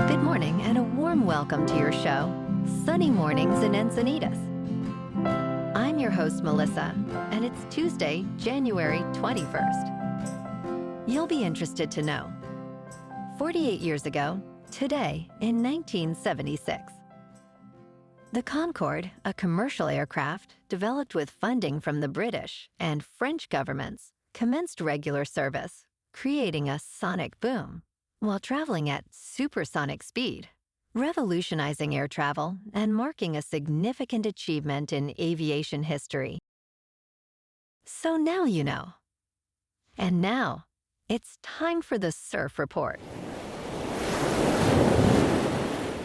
Good morning and a warm welcome to your show, Sunny Mornings in Encinitas. I'm your host, Melissa, and it's Tuesday, January 21st. You'll be interested to know, 48 years ago, today in 1976, the Concorde, a commercial aircraft developed with funding from the British and French governments, commenced regular service, creating a sonic boom while traveling at supersonic speed, revolutionizing air travel and marking a significant achievement in aviation history. So now you know. And now, it's time for the Surf Report.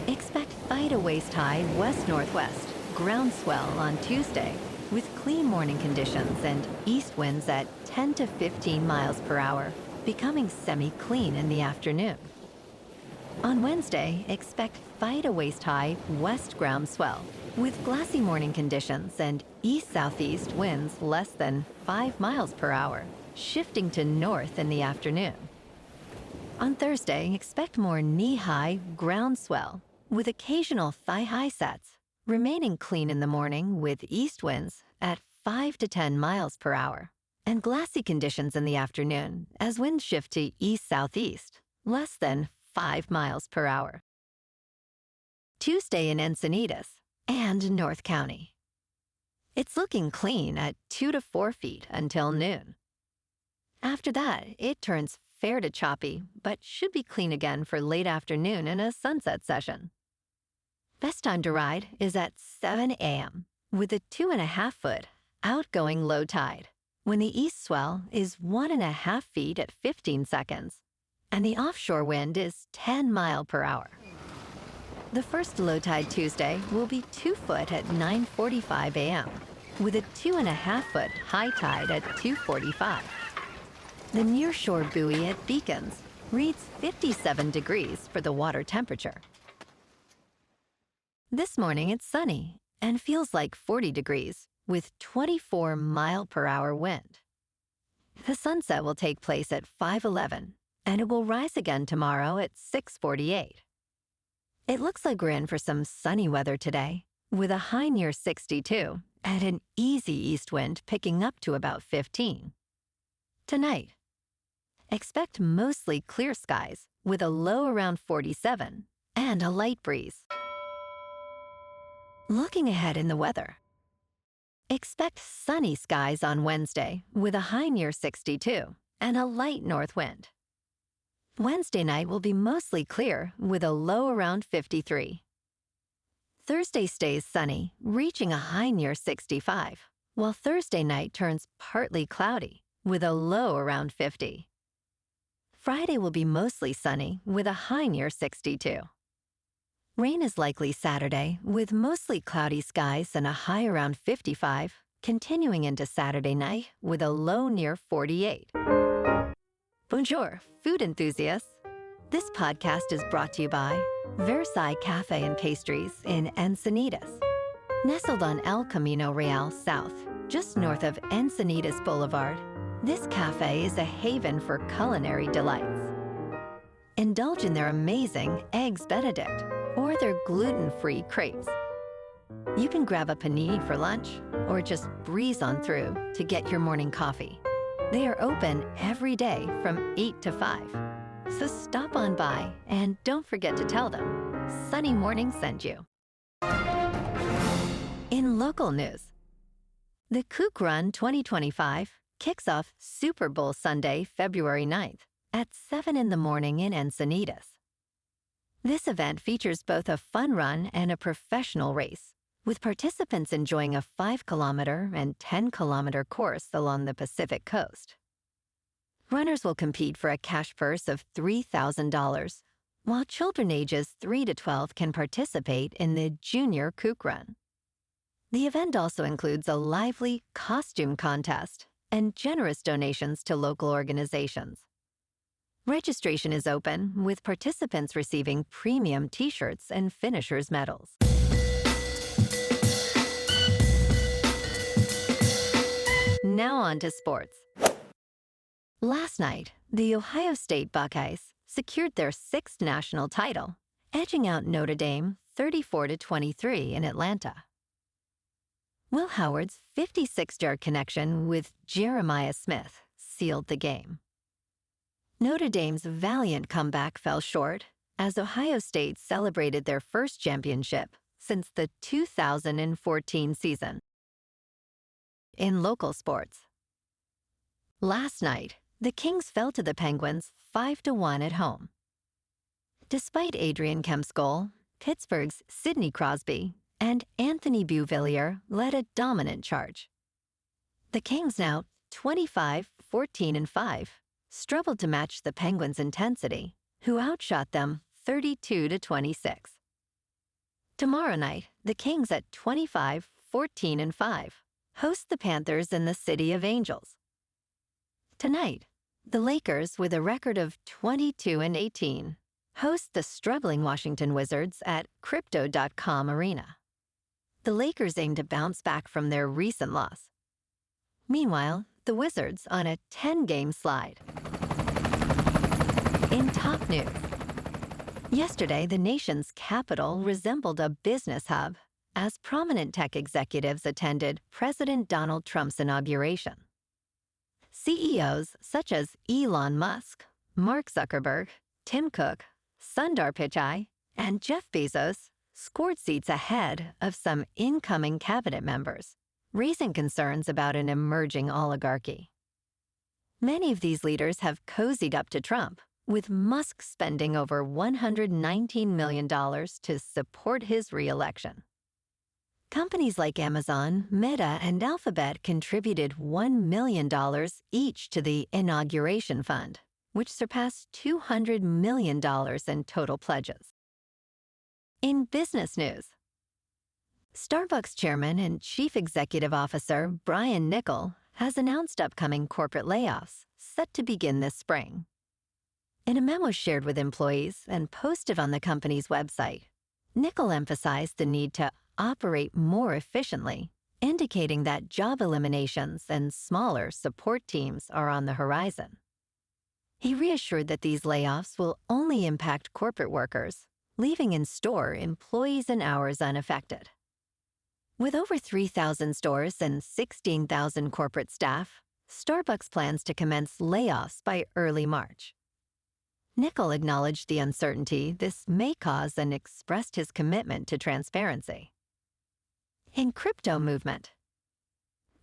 Expect to waist-high west-northwest ground swell on Tuesday with clean morning conditions and east winds at 10 to 15 miles per hour, becoming semi-clean in the afternoon. On Wednesday, expect to waist-high west ground swell with glassy morning conditions and east-southeast winds less than 5 miles per hour, shifting to north in the afternoon. On Thursday, expect more knee-high ground swell with occasional thigh-high sets, remaining clean in the morning with east winds at 5 to 10 miles per hour, and glassy conditions in the afternoon as winds shift to east-southeast, less than 5 miles per hour. Tuesday in Encinitas and North County. It's looking clean at 2 to 4 feet until noon. After that, it turns fair to choppy, but should be clean again for late afternoon and a sunset session. Best time to ride is at 7 a.m. with a 2.5-foot outgoing low tide, when the east swell is 1.5 feet at 15 seconds, and the offshore wind is 10 miles per hour. The first low tide Tuesday will be 2 foot at 9:45 a.m., with a 2.5-foot high tide at 2:45. The nearshore buoy at Beacons reads 57 degrees for the water temperature. This morning it's sunny and feels like 40 degrees with 24 mile per hour wind. The sunset will take place at 5:11 and it will rise again tomorrow at 6:48. It looks like we're in for some sunny weather today with a high near 62 and an easy east wind picking up to about 15. Tonight, expect mostly clear skies with a low around 47 and a light breeze. Looking ahead in the weather, expect sunny skies on Wednesday with a high near 62 and a light north wind. Wednesday night will be mostly clear with a low around 53. Thursday stays sunny, reaching a high near 65, while Thursday night turns partly cloudy with a low around 50. Friday will be mostly sunny with a high near 62. Rain is likely Saturday with mostly cloudy skies and a high around 55, continuing into Saturday night with a low near 48. Bonjour, food enthusiasts. This podcast is brought to you by Versailles Cafe and Pastries in Encinitas. Nestled on El Camino Real South, just north of Encinitas Boulevard, this cafe is a haven for culinary delights. Indulge in their amazing Eggs Benedict or their gluten-free crepes. You can grab a panini for lunch or just breeze on through to get your morning coffee. They are open every day from 8 to 5. So stop on by and don't forget to tell them Sunny Morning sent you. In local news, the Kook Run 2025 kicks off Super Bowl Sunday, February 9th at 7 in the morning in Encinitas. This event features both a fun run and a professional race, with participants enjoying a 5-kilometer and 10-kilometer course along the Pacific coast. Runners will compete for a cash purse of $3,000, while children ages 3 to 12 can participate in the Junior Kook Run. The event also includes a lively costume contest and generous donations to local organizations. Registration is open, with participants receiving premium T-shirts and finishers' medals. Now on to sports. Last night, the Ohio State Buckeyes secured their 6th national title edging out Notre Dame 34-23 in Atlanta. Will Howard's 56-yard connection with Jeremiah Smith sealed the game. Notre Dame's valiant comeback fell short as Ohio State celebrated their first championship since the 2014 season. In local sports, last night, the Kings fell to the Penguins 5-1 at home. Despite Adrian Kemp's goal, Pittsburgh's Sidney Crosby and Anthony Beauvillier led a dominant charge. The Kings, now 25-14-5, struggled to match the Penguins' intensity, who outshot them 32-26. Tomorrow night, the Kings at 25-14-5 host the Panthers in the City of Angels. Tonight, the Lakers, with a record of 22-18, host the struggling Washington Wizards at Crypto.com Arena. The Lakers aim to bounce back from their recent loss. Meanwhile, the Wizards on a 10-game slide. In top news, yesterday the nation's capital resembled a business hub as prominent tech executives attended President Donald Trump's inauguration. CEOs such as Elon Musk, Mark Zuckerberg, Tim Cook, Sundar Pichai, and Jeff Bezos scored seats ahead of some incoming cabinet members, raising concerns about an emerging oligarchy. Many of these leaders have cozied up to Trump, with Musk spending over $119 million to support his re-election. Companies like Amazon, Meta, and Alphabet contributed $1 million each to the inauguration fund, which surpassed $200 million in total pledges. In business news, Starbucks chairman and chief executive officer Brian Niccol has announced upcoming corporate layoffs set to begin this spring. In a memo shared with employees and posted on the company's website, Niccol emphasized the need to operate more efficiently, indicating that job eliminations and smaller support teams are on the horizon. He reassured that these layoffs will only impact corporate workers, leaving in-store employees and hours unaffected. With over 3,000 stores and 16,000 corporate staff, Starbucks plans to commence layoffs by early March. Niccol acknowledged the uncertainty this may cause and expressed his commitment to transparency. In crypto movement,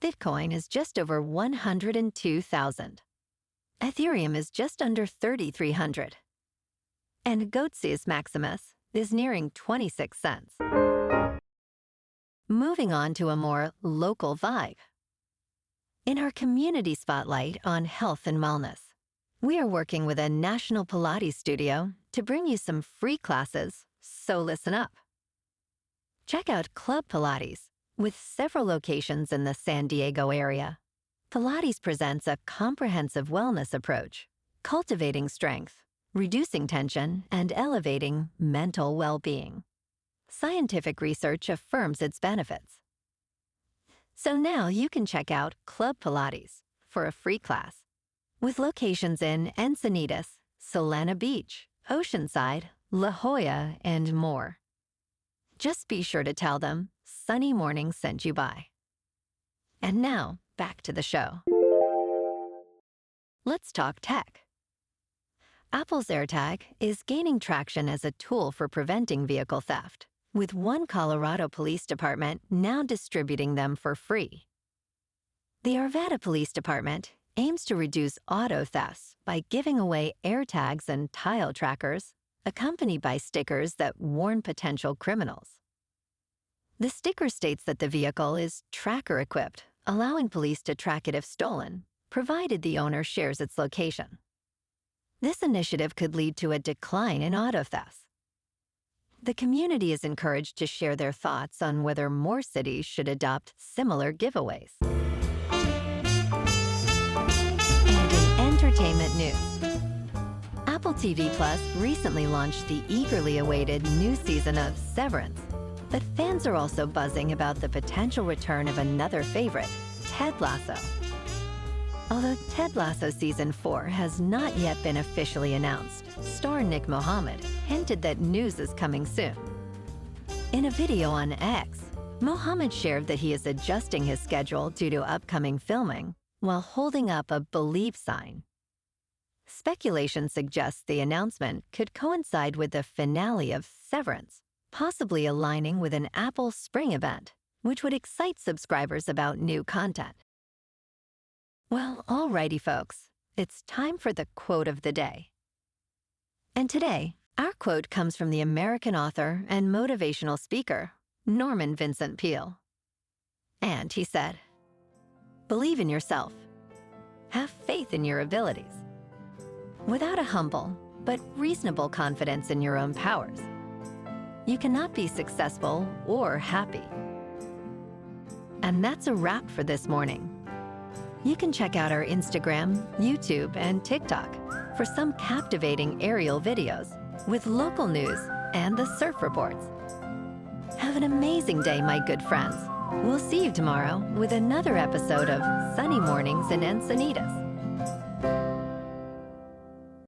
Bitcoin is just over 102,000. Ethereum is just under 3,300. And Goatsis Maximus is nearing 26 cents. Moving on to a more local vibe. In our community spotlight on health and wellness, we are working with a national Pilates studio to bring you some free classes, so listen up. Check out Club Pilates, with several locations in the San Diego area. Pilates presents a comprehensive wellness approach, cultivating strength, reducing tension, and elevating mental well-being. Scientific research affirms its benefits. So now you can check out Club Pilates for a free class, with locations in Encinitas, Solana Beach, Oceanside, La Jolla, and more. Just be sure to tell them Sunny Morning sent you by. And now, back to the show. Let's talk tech. Apple's AirTag is gaining traction as a tool for preventing vehicle theft, with one Colorado Police Department now distributing them for free. The Arvada Police Department aims to reduce auto thefts by giving away AirTags and tile trackers, accompanied by stickers that warn potential criminals. The sticker states that the vehicle is tracker-equipped, allowing police to track it if stolen, provided the owner shares its location. This initiative could lead to a decline in auto thefts. The community is encouraged to share their thoughts on whether more cities should adopt similar giveaways. And in entertainment news, Apple TV Plus recently launched the eagerly awaited new season of Severance, but fans are also buzzing about the potential return of another favorite, Ted Lasso. Although Ted Lasso Season 4 has not yet been officially announced, star Nick Mohammed hinted that news is coming soon. In a video on X, Mohammed shared that he is adjusting his schedule due to upcoming filming while holding up a believe sign. Speculation suggests the announcement could coincide with the finale of Severance, possibly aligning with an Apple Spring event, which would excite subscribers about new content. Well, alrighty folks, it's time for the quote of the day. And today, our quote comes from the American author and motivational speaker, Norman Vincent Peale. And he said, "Believe in yourself. Have faith in your abilities. Without a humble but reasonable confidence in your own powers, you cannot be successful or happy." And that's a wrap for this morning. You can check out our Instagram, YouTube, and TikTok for some captivating aerial videos with local news and the surf reports. Have an amazing day, my good friends. We'll see you tomorrow with another episode of Sunny Mornings in Encinitas.